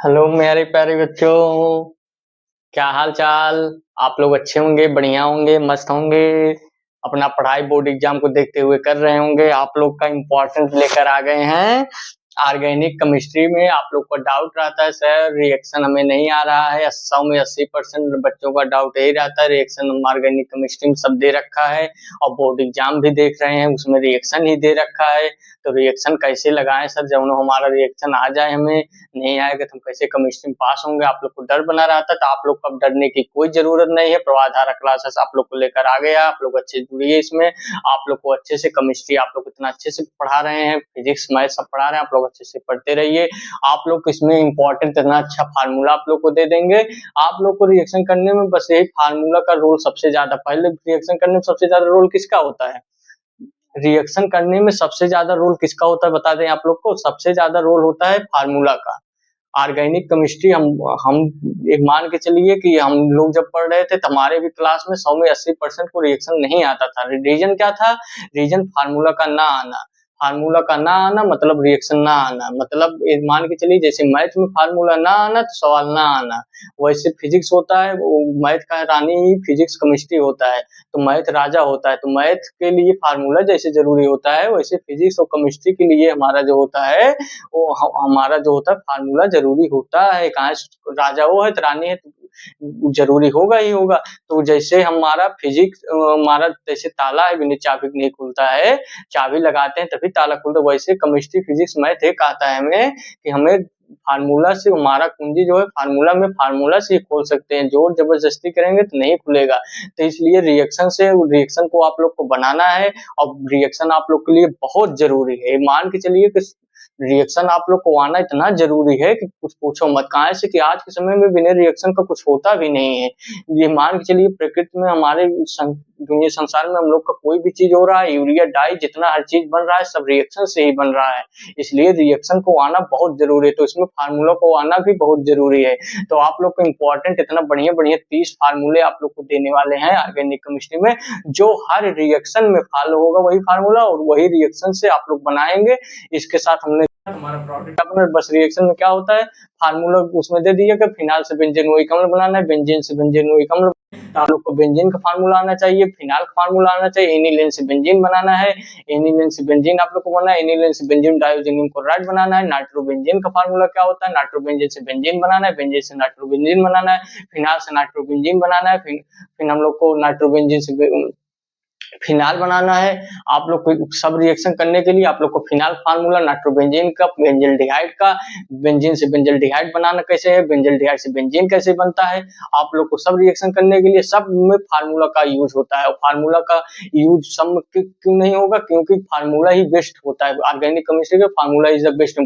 Hello मेरे प्यारे बच्चों, क्या हाल चाल। आप लोग अच्छे होंगे, बढ़िया होंगे, मस्त होंगे। अपना पढ़ाई बोर्ड एग्जाम को देखते हुए कर रहे होंगे। आप लोग का इम्पोर्टेंट लेकर आ गए हैं ऑर्गेनिक केमिस्ट्री में। आप लोग को डाउट रहता है सर रिएक्शन हमें नहीं आ रहा है। 100 में 80% बच्चों का डाउट यही रहता है, रिएक्शन ऑर्गेनिक केमिस्ट्री में सब दे रखा है और बोर्ड एग्जाम भी देख रहे हैं उसमें रिएक्शन ही दे रखा है। तो रिएक्शन कैसे लगाएं सर, जब हमारा रिएक्शन आ जाए, हमें नहीं आएगा तो हम कैसे केमिस्ट्री में पास होंगे। आप लोग को डर बना रहता तो आप लोग को अब डरने की कोई जरूरत नहीं है। प्रवाधारा क्लासेस आप लोग को लेकर आ गया, आप लोग अच्छे जुड़िए इसमें। आप लोग को अच्छे से केमिस्ट्री आप लोग इतना अच्छे से पढ़ा रहे हैं, फिजिक्स मैथ सब पढ़ा रहे हैं, आप लोग अच्छे से पढ़ते रहिए। आप लोग इसमें इंपॉर्टेंट इतना अच्छा फार्मूला आप लोग को दे देंगे। आप लोग को रिएक्शन करने में बस यही फार्मूला का रोल सबसे ज्यादा, पहले रिएक्शन करने में सबसे ज्यादा रोल किसका होता है? रिएक्शन करने में सबसे ज्यादा रोल किसका होता है बता दें आप लोग को। सबसे ज्यादा रोल होता है फार्मूला का। ऑर्गेनिक केमिस्ट्री हम एक मान के चलिए कि हम लोग जब पढ़ रहे थे तो हमारे भी क्लास में 100 में 80% को रिएक्शन नहीं आता था। रीजन क्या था? रीजन फार्मूला का ना आना। फार्मूला का ना आना मतलब रिएक्शन ना आना, मतलब एक मान के चलिए जैसे मैथ में फार्मूला ना आना तो सवाल ना आना, वैसे फिजिक्स होता है, वो मैथ का रानी ही फिजिक्स केमिस्ट्री होता है, तो मैथ राजा होता है। तो मैथ के लिए फार्मूला जैसे जरूरी होता है वैसे फिजिक्स और केमिस्ट्री के लिए हमारा जो होता है वो हमारा जो होता है फार्मूला जरूरी होता है। कहाँ राजा वो है तो रानी है तो जरूरी होगा ही होगा। तो जैसे हमारा फिजिक्स हमारा जैसे ताला है बिना चाबी नहीं खुलता है, चाबी लगाते हैं तभी ताला खुलता है, वैसे केमिस्ट्री फिजिक्स मैथ एक आता है हमें कि हमें फार्मूला से हमारा कुंजी जो है फार्मूला में फार्मूला से ही खोल सकते हैं, जोर जबरदस्ती करेंगे तो नहीं खुलेगा। तो इसलिए रिएक्शन को आप लोग को बनाना है और रिएक्शन आप लोग के लिए बहुत जरूरी है। मान के चलिए कि रिएक्शन आप लोग को आना इतना जरूरी है कि कुछ पूछो मत। कहाँ से कि आज के समय में बिना रिएक्शन का कुछ होता भी नहीं है। ये मान के चलिए प्रकृति में हमारे दुनिया संसार में हम लोग का कोई भी चीज हो रहा है, यूरिया डाई जितना हर चीज बन रहा है सब रिएक्शन से ही बन रहा है। इसलिए रिएक्शन को आना बहुत जरूरी है, तो इसमें फार्मूला को आना भी बहुत जरूरी है। तो आप लोग को इम्पोर्टेंट इतना बढ़िया बढ़िया 30 फार्मूले आप लोग को देने वाले हैं ऑर्गेनिक केमिस्ट्री में, जो हर रिएक्शन में फॉलो होगा वही फार्मूला और वही रिएक्शन से आप लोग बनाएंगे। इसके साथ हमने हमारा प्रोडक्ट अपना बस रिएक्शन में क्या होता है फार्मूला उसमें दे दिया कि फिनाल से बेंजीन वही अम्ल बनाना है, बेंजीन से बेंजीन वही अम्ल। तो आप लोग को बेंजीन का फार्मूला आना चाहिए, फिनाल का फार्मूला आना चाहिए, एनिलीन से बेंजीन बनाना है, एनिलीन से बेंजीन आप लोग को बनाना है, एनिलीन से बेंजीन डायोजेनियम क्लोराइड बनाना है। नाइट्रोबेंजीन का फार्मूला क्या होता है? नाइट्रोबेंजीन से बेंजीन बनाना है, बेंजीन से नाइट्रोबेंजीन बनाना है, फिनाल से नाइट्रोबेंजीन बनाना है, फिर हम लोग को नाइट्रोबेंजीन से फिनाल बनाना है। आप लोग को सब रिएक्शन करने के लिए आप लोग को फिनाल फार्मूला, नाइट्रोबेंजीन का, बेंजल्डिहाइड का, बेंजीन से बेंजल्डिहाइड बनाना कैसे है, बेंजल्डिहाइड से बेंजीन कैसे बनता है, आप लोग को सब रिएक्शन करने के लिए सब में फार्मूला का यूज होता है। और फार्मूला का यूज सब में क्यों नहीं होगा? क्योंकि फार्मूला ही बेस्ट होता है। ऑर्गेनिक केमिस्ट्री का फार्मूला इज द बेस्ट।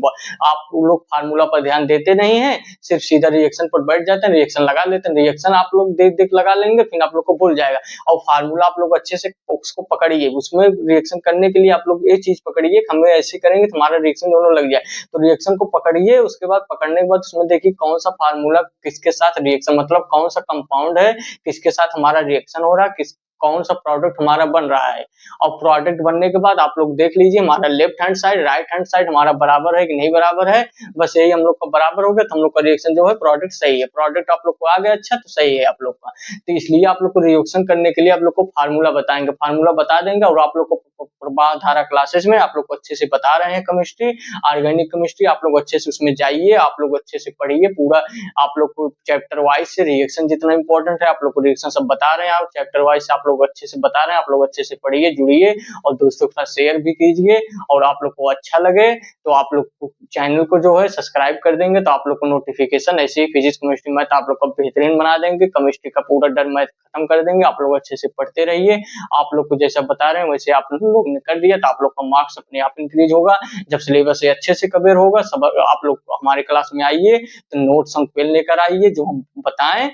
आप लोग फार्मूला पर ध्यान देते नहीं है, सिर्फ सीधा रिएक्शन पर बैठ जाते हैं, रिएक्शन लगा लेते हैं। रिएक्शन आप लोग देख देख लगा लेंगे फिर आप लोग को भूल जाएगा। और फार्मूला आप लोग अच्छे से उसको पकड़िए, उसमें रिएक्शन करने के लिए आप लोग ये चीज पकड़िए कि हमें ऐसे करेंगे तो हमारा रिएक्शन दोनों लग जाए। तो रिएक्शन को पकड़िए, उसके बाद पकड़ने के बाद उसमें देखिए कौन सा फार्मूला किसके साथ रिएक्शन, मतलब कौन सा कंपाउंड है किसके साथ हमारा रिएक्शन हो रहा है, किस कौन सा प्रोडक्ट हमारा बन रहा है। और प्रोडक्ट बनने के बाद आप लोग देख लीजिए हमारा left hand side right hand side हमारा बराबर है कि नहीं बराबर है। बस यही हम लोग का बराबर हो गया तो हम लोग का रिएक्शन जो है प्रोडक्ट सही है। प्रोडक्ट आप लोग को आ गया अच्छा तो सही है आप लोग का। तो इसलिए आप लोग को रिएक्शन करने के लिए आप लोग को फार्मूला बताएंगे, फार्मूला बता देंगे और आप लोग को प्रवाधारा क्लासेस में आप लोग को अच्छे से बता रहे हैं केमिस्ट्री, ऑर्गेनिक केमिस्ट्री। आप लोग अच्छे से उसमें जाइए, आप लोग अच्छे से पढ़िए पूरा। आप लोग को चैप्टर वाइज से रिएक्शन जितना इंपॉर्टेंट है आप लोग को रिएक्शन सब बता रहे हैं, आप चैप्टर वाइज से आप लोग अच्छे से बता रहे हैं। आप लोग अच्छे से पढ़िए, जुड़िए और दोस्तों के साथ शेयर भी कीजिए। और आप लोग को अच्छा लगे तो आप लोग चैनल को जो है सब्सक्राइब कर देंगे तो आप लोग को नोटिफिकेशन ऐसे ही फिजिक्स केमिस्ट्री मैथ आप लोग को बेहतरीन बना देंगे। केमिस्ट्री का पूरा डर मैथ खत्म कर देंगे। आप लोग अच्छे से पढ़ते रहिए, आप लोग को जैसा बता रहे हैं वैसे आप लोग ने कर दिया तो आप लोग का मार्क्स अपने आप इंक्रीज होगा। जब सिलेबस अच्छे से कवर होगा सब आप लोग हमारे क्लास में आइए तो नोट्स हम पेन लेकर आइए, जो हम बताएं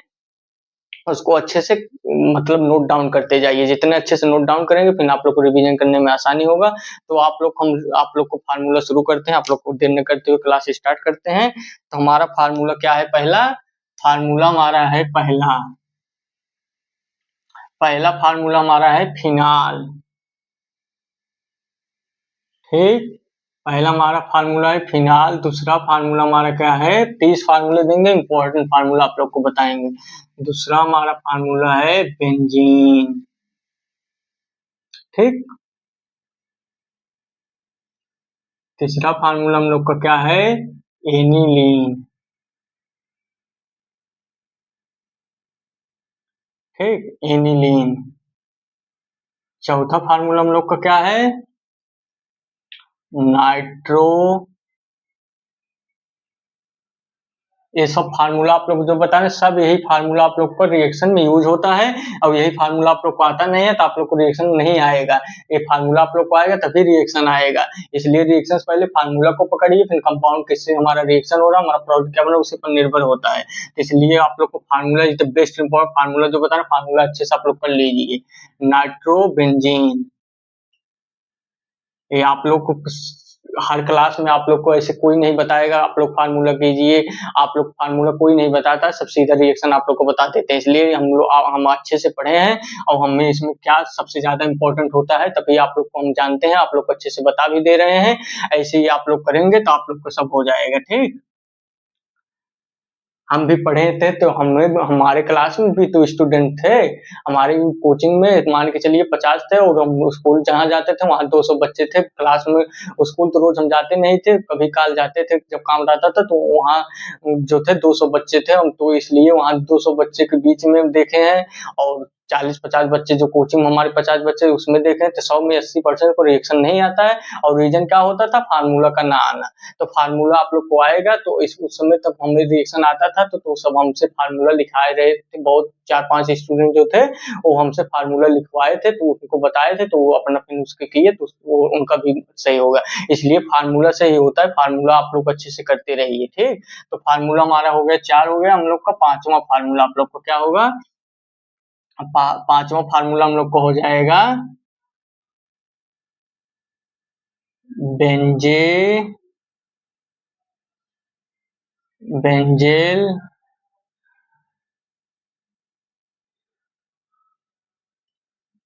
उसको अच्छे से मतलब नोट डाउन करते जाइए। जितने अच्छे से नोट डाउन करेंगे फिर आप लोग को रिवीजन करने में आसानी होगा। तो आप लोग को फार्मूला शुरू करते हैं, आप लोग को देर न करते हुए क्लास स्टार्ट करते हैं। तो हमारा फार्मूला क्या है? पहला फार्मूला हमारा है पहला फार्मूला हमारा है फिनाल। ठीक, पहला हमारा फार्मूला है फिनाल, दूसरा फार्मूला हमारा क्या है, 30 फार्मूले देंगे, इंपॉर्टेंट फार्मूला आप लोग को बताएंगे। दूसरा हमारा फार्मूला है बेंजीन, ठीक। तीसरा फार्मूला हम लोग का क्या है, एनिलीन, ठीक, एनिलीन। चौथा फार्मूला हम लोग का क्या है, नाइट्रो। ये सब फार्मूला आप लोग जो बता रहे हैं सब यही फार्मूला आप लोग को रिएक्शन में यूज होता है, और यही फार्मूला आप लोग को आता नहीं है तो आप लोग को रिएक्शन नहीं आएगा। ये फार्मूला आप लोग को आएगा तभी रिएक्शन आएगा। इसलिए रिएक्शन पहले फार्मूला को पकड़िए, फिर कंपाउंड किससे हमारा रिएक्शन हो रहा है, हमारा प्रोडक्ट क्या बना उसी पर निर्भर होता है। इसलिए आप लोग को formula is the best important formula जो बता रहे हैं, फार्मूला अच्छे से आप लोग कर लीजिए। नाइट्रोबेंजीन, ये आप लोग को हर क्लास में आप लोग को ऐसे कोई नहीं बताएगा आप लोग फार्मूला कीजिए, आप लोग फार्मूला कोई नहीं बताता, सब सीधा रिएक्शन आप लोग को बता देते हैं। इसलिए हम अच्छे से पढ़े हैं और हमें इसमें क्या सबसे ज्यादा इंपॉर्टेंट होता है तभी आप लोग को हम जानते हैं, आप लोग को अच्छे से बता भी दे रहे हैं। ऐसे ही आप लोग करेंगे तो आप लोग को सब हो जाएगा, ठीक। हम भी पढ़े थे तो हमारे क्लास में भी तो स्टूडेंट थे, हमारी कोचिंग में मान के चलिए 50 थे, और हम स्कूल जहाँ जाते थे वहाँ 200 बच्चे थे क्लास में। स्कूल तो रोज हम जाते नहीं थे, कभी काल जाते थे जब काम रहता था, तो वहाँ जो थे 200 बच्चे थे हम, तो इसलिए वहाँ 200 बच्चे के बीच में देखे हैं, और 40-50 बच्चे जो कोचिंग में हमारे 50 बच्चे उसमें देखे हैं, तो 100 में 80% को रिएक्शन नहीं आता है। और रीजन क्या होता था, फार्मूला का ना आना। तो फार्मूला आप लोग को आएगा तो उस समय तक हमें रिएक्शन आता था, तो सब हमसे फार्मूला लिखाए रहे थे, बहुत 4-5 स्टूडेंट जो थे वो हमसे फार्मूला लिखवाए थे, तो उनको बताए थे, तो वो अपना फिर उसके किए, तो वो उनका भी सही होगा। इसलिए फार्मूला से ही होता है, फार्मूला आप लोग अच्छे से करते रहिए, ठीक। तो फार्मूला हमारा हो गया 4 हो गया, हम लोग का पांचवा फार्मूला आप लोग को क्या होगा, पांचवा फार्मूला हम लोग को हो जाएगा बेंजे बेंजेल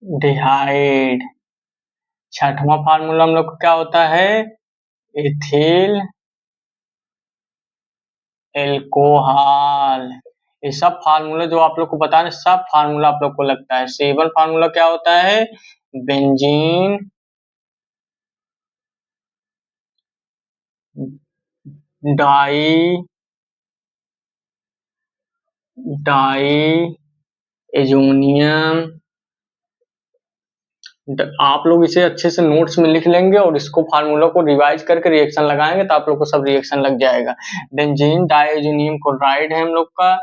डिहाइड। छठवां फार्मूला हम लोग का क्या होता है, इथिल एल्कोहल। ये सब फार्मूला जो आप लोग को बता रहे सब फार्मूला आप लोग को लगता है। सेवन फार्मूला क्या होता है, बेंजीन डाई डाई एजोनियम। आप लोग इसे अच्छे से नोट्स में लिख लेंगे और इसको फार्मूला को रिवाइज करके रिएक्शन लगाएंगे तो आप लोग को सब रिएक्शन लग जाएगा। बेंजीन डाइएजोनियम क्लोराइड है हम लोग का।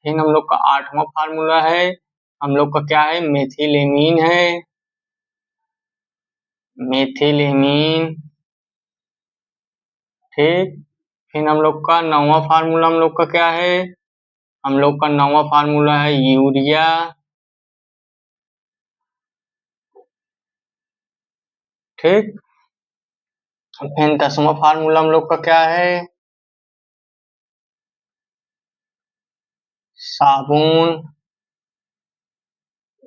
फिर हम लोग का आठवां फार्मूला है, हम लोग का क्या है, मेथिलेमीन है, मेथिलेमीन, ठीक। फिर हम लोग का नौवां फार्मूला हम लोग का क्या है, हम लोग का नौवां फार्मूला है यूरिया, ठीक। फिर 10वां फार्मूला हम लोग का क्या है, साबुन।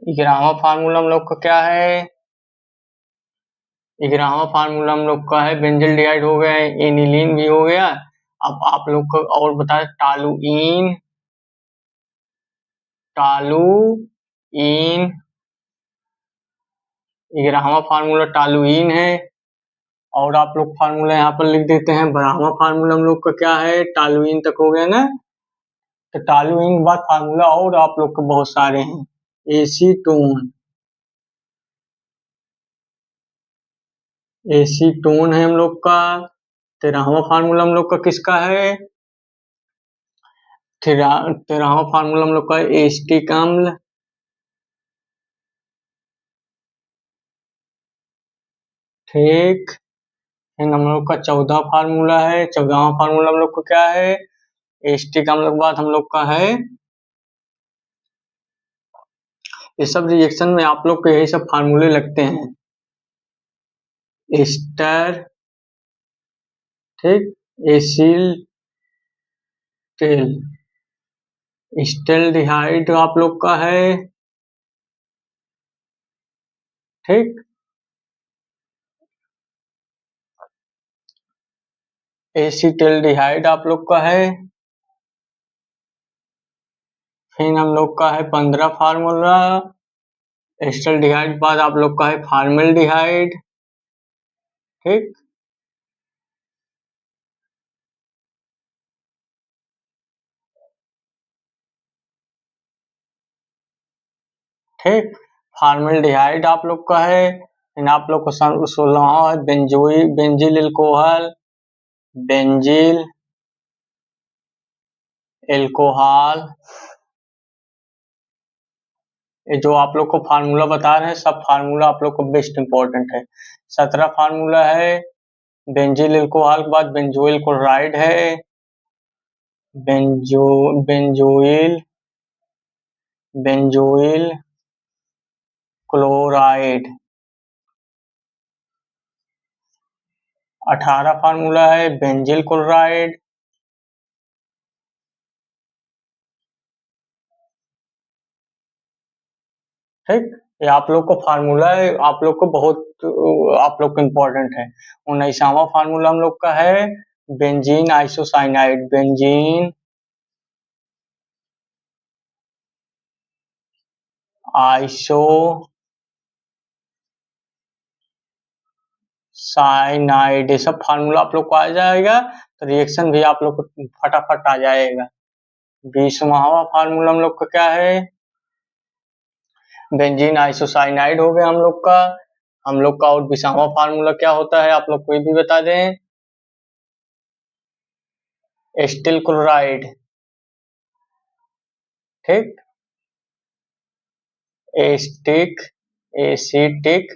11वां फार्मूला हम लोग का क्या है, 11वां फार्मूला हम लोग का है बेंजल्डिहाइड हो गया, एनिलीन भी हो गया। अब आप लोग को और बताए, टालुइन, टालुइन 11वां फार्मूला टालुइन है। और आप लोग फार्मूला यहाँ पर लिख देते हैं। 12वां फार्मूला हम लोग का क्या है, टालुइन तक हो गया ना, तो टालुइन के बाद फार्मूला और आप लोग के बहुत सारे हैं, एसीटोन, एसीटोन है हम लोग का। 13वां फार्मूला हम लोग का किसका है, 13वां फार्मूला हम लोग का एसिटिक अम्ल, ठीक। फिर हम लोग का 14 फार्मूला है, 14वां फार्मूला हम लोग को क्या है, एसिटिक अम्ल के बाद हम लोग का है, ये सब रिएक्शन में आप लोग को यही सब फार्मूले लगते हैं, एस्टर, ठीक, एसिल टेल, स्टेल्डिहाइड आप लोग का है, ठीक। एसिटिल्डिहाइड आप लोग का है। फिर हम लोग का है 15 फार्मूला। एसिटिल्डिहाइड के बाद आप लोग का है फॉर्मेल्डिहाइड। ठीक, ठीक, फॉर्मेल्डिहाइड आप लोग का है। फिर आप लोग को 16वां है बेंजील एल्कोहल, बेंजील एल्कोहल। ये जो आप लोग को फार्मूला बता रहे हैं सब फार्मूला आप लोग को बेस्ट इंपॉर्टेंट है। 17 फार्मूला है बेंजील एल्कोहल के बाद बेंजोइल क्लोराइड है। Benzoyl benzoyl chloride. 18 फार्मूला है बेंजील क्लोराइड। ठीक, ये आप लोग को फार्मूला है, आप लोग को बहुत आप लोग को इम्पोर्टेंट है। 19वां फार्मूला हम लोग का है benzene isocyanide. Benzene iso cyanide. ये सब फार्मूला आप लोग को आ जाएगा तो रिएक्शन भी आप लोग को फटाफट आ जाएगा। 20वां फार्मूला हम लोग का क्या है बेंजीन आइसोसाइनाइड हो गया हम लोग का। हम लोग का और 20वां फार्मूला क्या होता है आप लोग कोई भी बता दें। Acetyl chloride. ठीक, एस्टिक एसिटिक।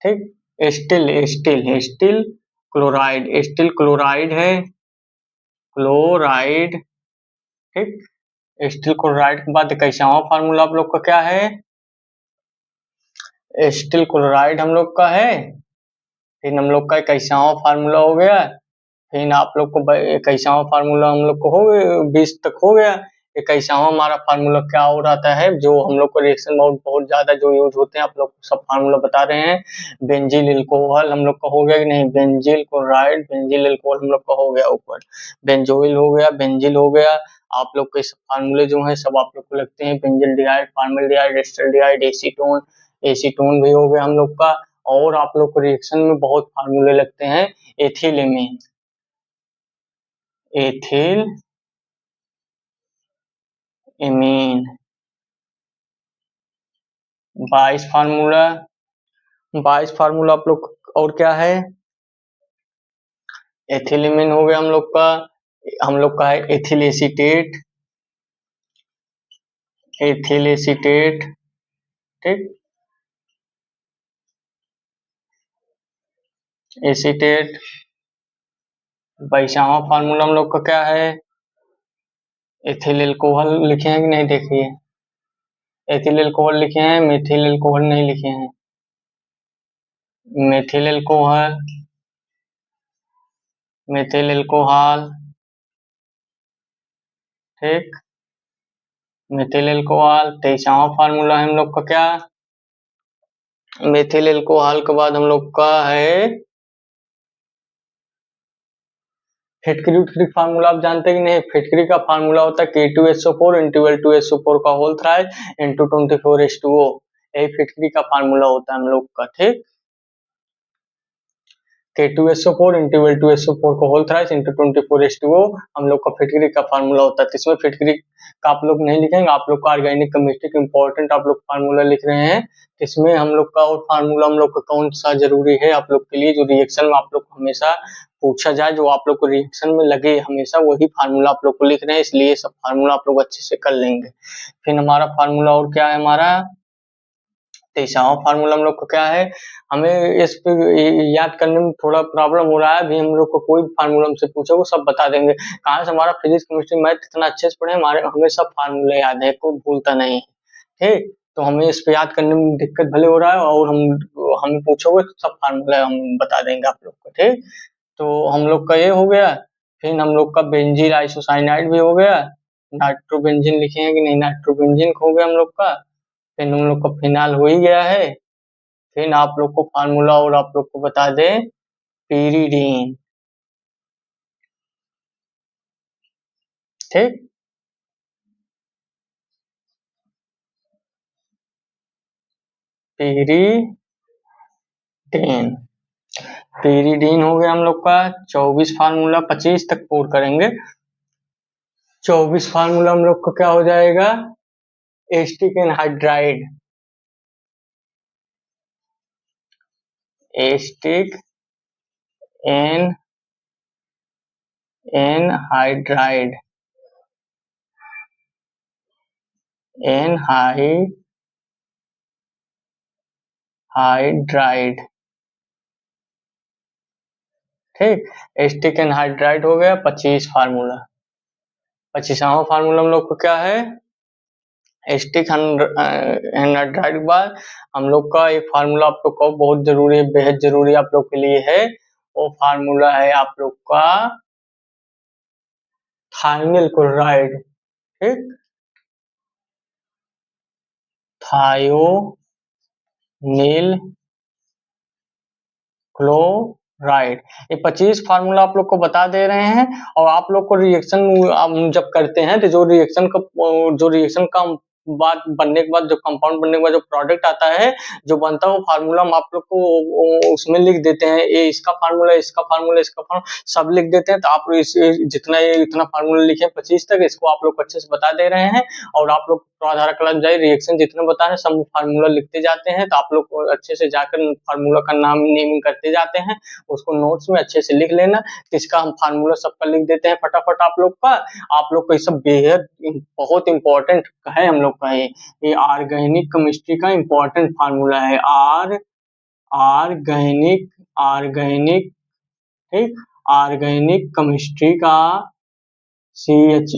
ठीक, एस्टिल क्लोराइड। एस्टिल क्लोराइड है क्लोराइड। ठीक, एस्टिल क्लोराइड के बाद 21वां फार्मूला आप लोग का क्या है एस्टिल क्लोराइड हम लोग का है। फिर हम लोग का 21वां फार्मूला हो गया। फिर आप लोग को 21वां फार्मूला हम लोग को हो गया 20 तक हो गया। 21वां हमारा फार्मूला क्या हो रहा है जो हम लोग को रिएक्शन बहुत बहुत ज्यादा जो यूज होते हैं आप लोग सब फार्मूला बता रहे हैं। बेंजील एल्कोहल हम लोग का हो गया कि नहीं बेंजील क्लोराइड बेंजील एल्कोहल हम लोग का हो गया ऊपर। बेंजोइल हो गया बेंजील हो गया। आप लोग के सब फार्मूले जो है सब आप लोग को लगते हैं benzaldehyde formaldehyde acetaldehyde acetone. Acetone भी हो गया हम लोग का। और आप लोग को रिएक्शन में बहुत फार्मूले लगते हैं ethylene ethyl amine. 22 formula 22 formula आप लोग और क्या है एथिलीन हो गया हम लोग का। हम लोग का है एथिल एसीटेट। Ethyl acetate. ठीक, एसीटेट। 22वां फार्मूला हम लोग का क्या है एथिल एल्कोहल लिखे हैं कि नहीं देखिए एथिल एल्कोहल लिखे हैं मेथिल एल्कोहल नहीं लिखे हैं। Methyl alcohol methyl alcohol. ठीक, मेथिल एल्कोहल। 23वां फार्मूला है हम लोग का क्या मेथिल एल्कोहल के बाद हम लोग का है फिटकरी। उटकरी फार्मूला आप जानते हैं कि नहीं फिटकरी का फार्मूला होता है K2SO4 इंटू L2SO4 का होल थ्राइस इंटू 24H2O। यही फिटकरी का फार्मूला होता है हम लोग का। ठीक, K2SO4 इंटू L2SO4 का होल थ्राइस इंटू 24H2O हम लोग का फिटकरी का फार्मूला होता है। तो इसमें फिटकरी का आप लोग नहीं लिखेंगे आप लोग का ऑर्गेनिक केमिस्ट्री का इंपॉर्टेंट आप लोग फार्मूला लिख रहे हैं। इसमें हम लोग का और फार्मूला हम लोग का कौन सा जरूरी है आप लोग के लिए जो रिएक्शन में आप लोग को हमेशा पूछा जाए जो आप लोग को रिएक्शन में लगे हमेशा वही फार्मूला आप लोग को लिख रहे हैं इसलिए सब फार्मूला आप लोग अच्छे से कर लेंगे। फिर हमारा फार्मूला और क्या है हमारा 23वां फार्मूला हम लोग का क्या है हमें इस पे याद करने में थोड़ा प्रॉब्लम हो रहा है। अभी हम लोग को कोई फार्मूला हमसे पूछे वो सब बता देंगे। कहाँ से हमारा फिजिक्स केमिस्ट्री मैथ इतना अच्छे से पढ़े हमें सब फार्मूला याद है कोई भूलता नहीं। ठीक, तो हमें इस पे याद करने में दिक्कत भले हो रहा है और हम पूछोगे तो सब फार्मूला हम बता देंगे आप लोग को। ठीक, तो हम लोग का ये हो गया। फिर हम लोग का बेंजील आइसोसाइनाइड भी हो गया। नाइट्रोबेंजीन लिखे हैं कि नहीं नाइट्रोबेंजीन हो गया हम लोग का। फिर हम लोग का फिनाल हो ही गया है। फिर आप लोग को फार्मूला और आप लोग को बता दें पीरीडीन। ठीक। पीरीडीन, पीरीडीन हो गया हम लोग का 24 फार्मूला, 25 तक पूर्ण करेंगे। 24 फार्मूला हम लोग को क्या हो जाएगा, asterisk anhydride, acetic anhydride, anhydride, ठीक। एस्टिक एनहाइड्राइड हो गया 25 फार्मूला। 25वां फार्मूला हम लोग को क्या है, एस्टिक एनहाइड्राइड के बाद हम लोग का एक फार्मूला आप लोग को बहुत जरूरी है, बेहद जरूरी आप लोग के लिए है, वो फार्मूला है आप लोग का थायोनिल क्लोराइड, ठीक। थायोनिल क्लोराइड, ये 25 फार्मूला आप लोग को बता दे रहे हैं। और आप लोग को रिएक्शन जब करते हैं तो जो रिएक्शन का बाद बनने के बाद, जो कंपाउंड बनने के बाद जो प्रोडक्ट आता है, जो बनता है वो फार्मूला हम आप लोग को उसमें लिख देते हैं, ये इसका फार्मूला, इसका फार्मूला, इसका फार्मूला सब लिख देते हैं। तो आप जितना ये इतना फार्मूला लिखे 25 तक, इसको आप लोग अच्छे से बता दे रहे हैं। और आप लोग आधार क्लास जाए, रिएक्शन जितने बता रहे हैं सब फार्मूला लिखते जाते हैं। तो आप लोग अच्छे से जाकर फार्मूला का नाम नेमिंग करते जाते हैं, उसको नोट्स में अच्छे से लिख लेना। इसका हम फार्मूला सबका लिख देते हैं फटाफट आप लोग का। आप लोग को ये सब बेहद बहुत इंपॉर्टेंट है हम लोग का, ये ऑर्गेनिक केमिस्ट्री का इंपॉर्टेंट फार्मूला है। ऑर्गेनिक ठीक, ऑर्गेनिक केमिस्ट्री का CH,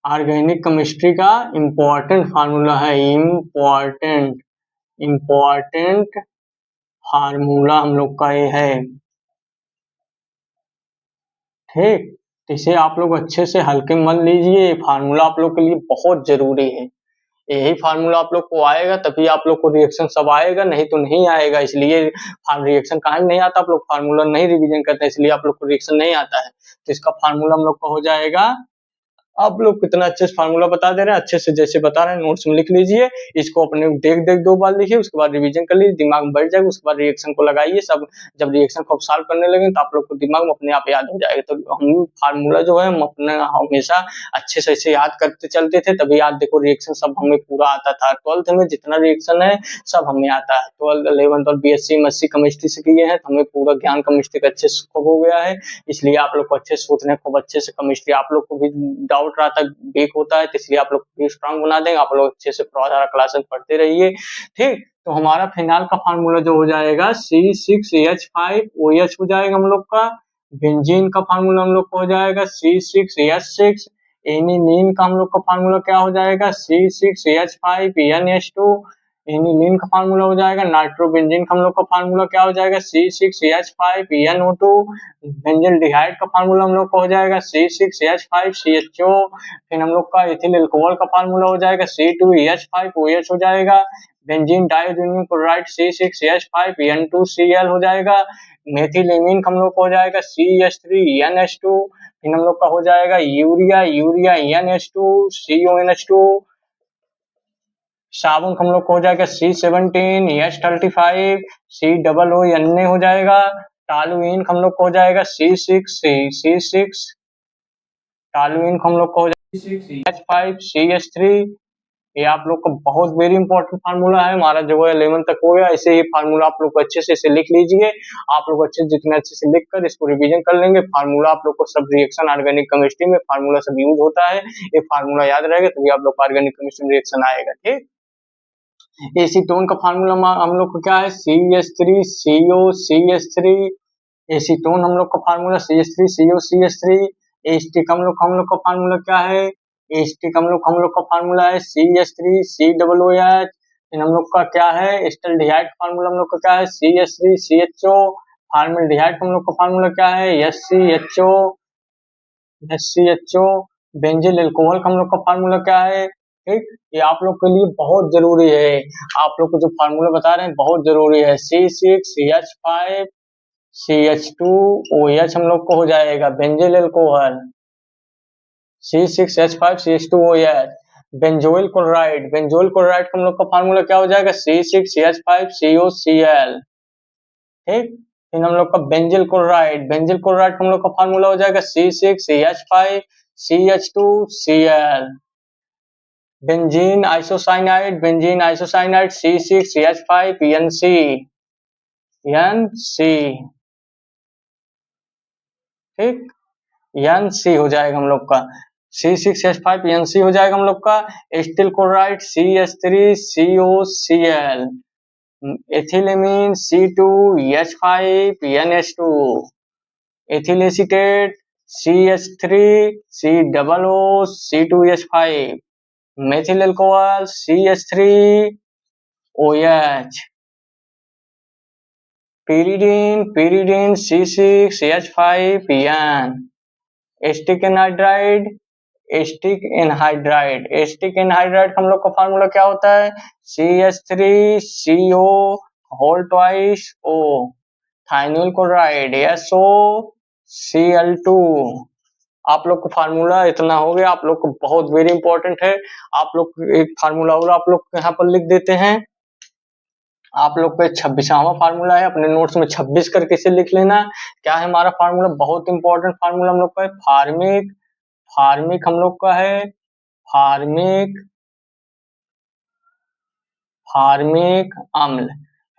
ऑर्गेनिक केमिस्ट्री का इंपॉर्टेंट फार्मूला है, इंपॉर्टेंट फार्मूला हम लोग का ये है, ठीक। इसे आप लोग अच्छे से हल्के मन लीजिए, फार्मूला आप लोग के लिए बहुत जरूरी है। यही फार्मूला आप लोग को आएगा तभी आप लोग को रिएक्शन सब आएगा, नहीं तो नहीं आएगा। इसलिए रिएक्शन कहाँ नहीं आता, आप लोग फार्मूला नहीं रिवीजन करते, इसलिए आप लोग को रिएक्शन नहीं आता है। तो इसका फार्मूला हम लोग का हो जाएगा, आप लोग कितना अच्छे से फार्मूला बता दे रहे हैं, अच्छे से जैसे बता रहे हैं नोट्स में लिख लीजिए। इसको अपने देख 2 बार लिखिए, उसके बाद रिवीजन कर लीजिए, दिमाग में बैठ जाएगा। उसके बाद रिएक्शन को लगाइए, सब जब रिएक्शन को सॉल्व करने लगे तो आप लोग को दिमाग में अपने आप याद हो जाएगा। तो हम फार्मूला जो है हम अपने हमेशा अच्छे से ऐसे याद करते चलते थे, तभी याद देखो रिएक्शन सब हमें पूरा आता था। 12th में जितना रिएक्शन है सब हमें आता है। 12th 11th और BSc MSc केमिस्ट्री से किए हैं, तो हमें पूरा ज्ञान केमिस्ट्री का अच्छे से हो गया है। इसलिए आप लोग को अच्छे से सोचने को, अच्छे से केमिस्ट्री आप लोग को भी डाउट रहा था वीक होता है, तो इसलिए आप लोग को स्ट्रांग बना देंगे। आप लोग अच्छे से प्रोधारा क्लासेस पढ़ते रहिए, ठीक। तो हमारा फिनाल का फार्मूला जो हो जाएगा C6H5OH हो जाएगा हम लोग का। बेंजीन का फार्मूला हम लोग को हो जाएगा C6H6। एनिलीन का हम लोग का फार्मूला क्या हो जाएगा, C6H5NH2। एनिलीन का फार्मूला हो जाएगा। नाइट्रोबेंजीन का हम लोग का फार्मूला क्या हो जाएगा, C6H5NO2। बेंजल डिहाइड का फार्मूला हम लोग का हो जाएगा C6H5CHO। फिर हम लोग का इथिल अल्कोहल का फार्मूला हो जाएगा C2H5OH हो जाएगा। बेंजीन डाइअमोनियम क्लोराइड C6H5N2Cl हो जाएगा। मेथिल एमीन का हम लोग का हो जाएगा CH3NH2। फिर हम लोग का हो जाएगा यूरिया NH2CONH2। साबुन का हम लोग को हो जाएगा C17H35 COONA हो जाएगा। टॉलुइन का हम लोग को हो जाएगा C6 टॉलुइन का हम लोग को हो जाएगा C6H5CH3। ये आप लोग का बहुत वेरी इंपॉर्टेंट फार्मूला है। हमारा जो है 11 तक हो गया। ऐसे ही फार्मूला आप लोग को अच्छे से इसे लिख लीजिए। आप लोग जितने अच्छे से लिख कर इसको रिवीजन कर लेंगे, फार्मूला आप लोग को सब रिएक्शन ऑर्गेनिक केमिस्ट्री में फार्मूला सब यूज होता है। ये फार्मूला याद रहेगा तभी आप लोग ऑर्गेनिक केमिस्ट्री में रिएक्शन आएगा, ठीक। एसीटोन का फार्मूला हम लोग को क्या है, CH3CO CH3। एसीटोन हम लोग का फार्मूला CH3CO CH3। एस्टिक हम लोग का फार्मूला क्या है, एस्टिक हम लोग का फार्मूला है CH3COOH। हम लोग का क्या है, एस्टल्डिहाइड फार्मूला हम लोग का क्या है CH3CHO। फॉर्मल्डिहाइड हम लोग का फार्मूला क्या है SCHO। बेंजिल अल्कोहल का हम लोग का फार्मूला क्या है, ठीक। ये आप लोग के लिए बहुत जरूरी है। आप लोग को जो फार्मूला बता रहे हैं बहुत जरूरी है। C6H5 CH2OH हम लोग को हो जाएगा benzyl alcohol, C6H5CH2OH। Benzoyl chloride, benzoyl chloride का हम लोग का फार्मूला क्या हो जाएगा, C6H5COCl। ठीक, फिर हम लोग का बेंजिल क्लोराइड, बेंजिल क्लोराइड का हम लोग का फार्मूला हो जाएगा C6CH5CH2Cl। Benzene isocyanide, benzene isocyanide C6CH5NC, NC। ठीक, NC हो जाएगा हम लोग का, C6H5NC हो जाएगा हम लोग का। Acetyl chloride CH3COCl, ethylamine C2H5NH2, ethyl acetate CH3COOC2H5, methyl alcohol CH3OH, pyridine C6H5N, acetic anhydride, acetic anhydride, acetic anhydride का हम लोग का फार्मूला क्या होता है, CH3CO whole twice O, thionyl chloride SOCl2। आप लोग को फार्मूला इतना हो गया, आप लोग को बहुत वेरी इंपॉर्टेंट है। आप लोग एक फार्मूला और आप लोग यहाँ पर लिख देते हैं। आप लोग का 26वां फार्मूला है, अपने नोट्स में 26 करके इसे लिख लेना। क्या है हमारा फार्मूला, बहुत इंपॉर्टेंट फार्मूला हम लोग का है, फार्मिक, फार्मिक हम लोग का है, फार्मिक, फार्मिक अम्ल,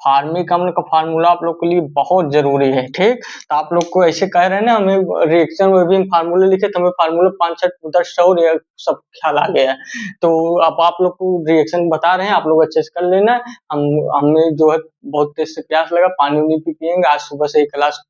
फार्मिक अम्ल का फार्मूला आप लोग के लिए बहुत जरूरी है। ठीक, तो आप लोग को ऐसे कह रहे हैं ना, हमें रिएक्शन में भी फार्मूले लिखे तो हमें फार्मूला 5-6-10 और सब ख्याल आ गया है। तो अब आप लोग को रिएक्शन बता रहे हैं, आप लोग अच्छे से कर लेना। हमें जो है बहुत तेज से प्यास लगा, पानी नहीं पी पियेंगे, आज सुबह से एक क्लास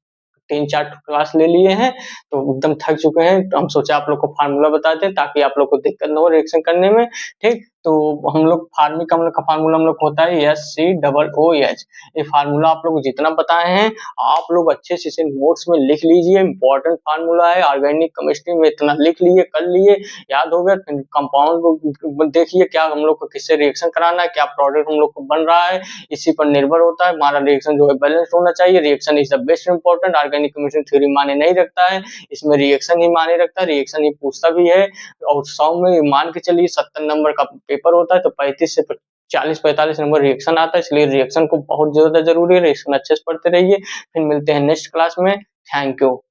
3-4 क्लास ले लिए हैं तो एकदम थक चुके हैं। तो हम सोचे आप लोग को फार्मूला बताते हैं ताकि आप लोग को दिक्कत न हो रिएक्शन करने में। ठीक, तो हम लोग फार्मिक अम्ल का फार्मूला हम लोग होता है HCOOH। ये फार्मूला आप लोग जितना बताए हैं आप लोग अच्छे से इसे नोट्स में लिख लीजिए, इंपॉर्टेंट फार्मूला है। ऑर्गेनिक केमिस्ट्री में इतना लिख लिए, कर लिए, याद हो गया। कंपाउंड देखिए क्या हम लोग को किससे रिएक्शन कराना है, क्या प्रोडक्ट हम लोग को बन रहा है, इसी पर निर्भर होता है। हमारा रिएक्शन जो है बैलेंस होना चाहिए। Reaction is the best important. Organic chemistry theory माने नहीं रखता है, इसमें रिएक्शन ही माने रखता है, रिएक्शन ही पूछता भी है। और 100 में मान के चलिए 70 नंबर का पेपर होता है तो 35 से 40-45 नंबर रिएक्शन आता है। इसलिए रिएक्शन को बहुत ज्यादा जरूरी है, रिएक्शन अच्छे से पढ़ते रहिए। फिर मिलते हैं नेक्स्ट क्लास में। Thank you.